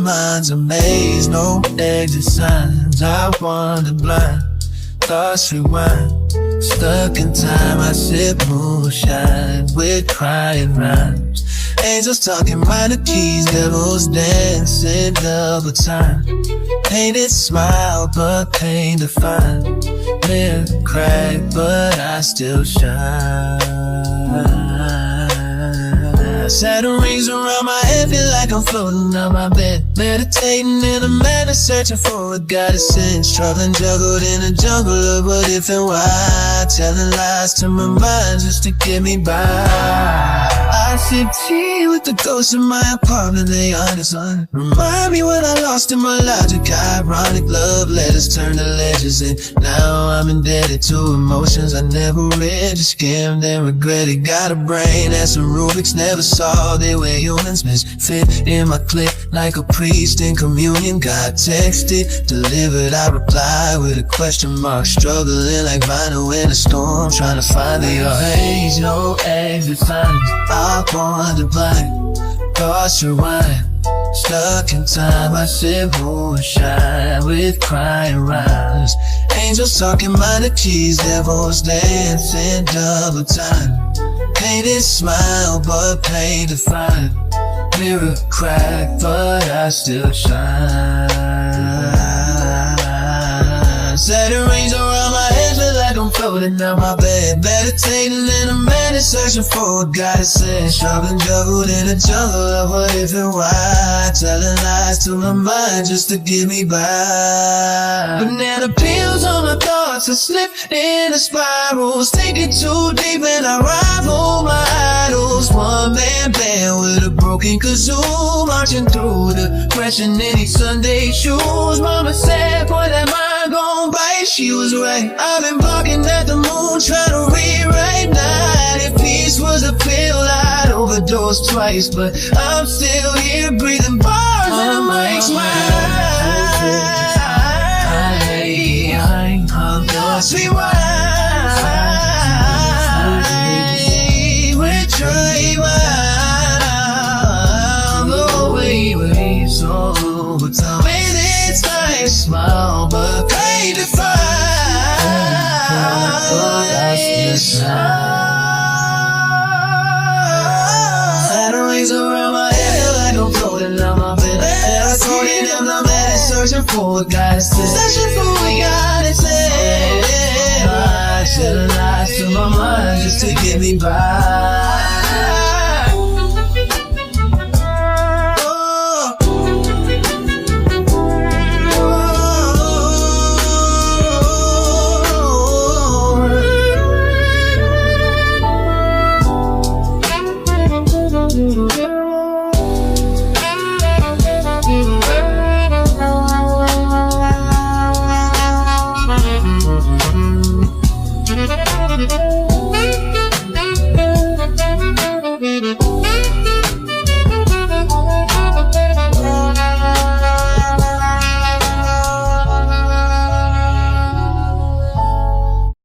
mind's a maze, no exit signs. I wander blind, thoughts rewind. Stuck in time, I sip moonshine with crying rhymes. Angels talking minor keys, devils dancing double time. Painted smile, but pain defined. Mirror cracked, but I still shine. Saturn rings around my head, feel like I'm floating on my bed. Meditating in a madness, searching for a goddess sense. Struggling, juggled in a jungle of what if and why. Telling lies to my mind just to get me by. I sip tea with the ghosts in my apartment, they honest on. Remind me when I lost in my logic. Ironic love letters turn to legends, and now I'm indebted to emotions I never read. Just scammed and regretted. Got a brain that's a Rubik's, never saw they where humans misfit in my clip like a priest in communion. God texted, delivered, I reply with a question mark. Struggling like vinyl in a storm, trying to find the age, no exit signs. I wander blind, thoughts rewind. Stuck in time, I sip moonshine with crying rhymes. Angels talking minor keys, devils dancing double time. Painted smile, but pain defined. Mirror cracked, but I still shine. Saturn rings around my head, feel like I'm floating on my bed. Meditating in a madness, searching for a goddess sense. Struggling, juggled in a jungle of what if and why. Telling lies to my mind just to get me by. Banana peels on my thoughts, I slip in a spiral. Thinking too deep and I rival my idols. One man band with a broken kazoo, marching through depression in these Sunday shoes. Mama said, boy, that mind gon' bite. She was right, I've been barking at the moon, trying to rewrite night. If peace was a pill, I'd overdose twice, but I'm still here breathing bars and it makes my thoughts rewind. We're trying the way so over time. With its nice smile, but pain to find. Saturn rings around my head like I'm floating on my bed. And I told it in the man is searching for a goddess. Searching for a goddess. I tell lies to my mind just to get me by.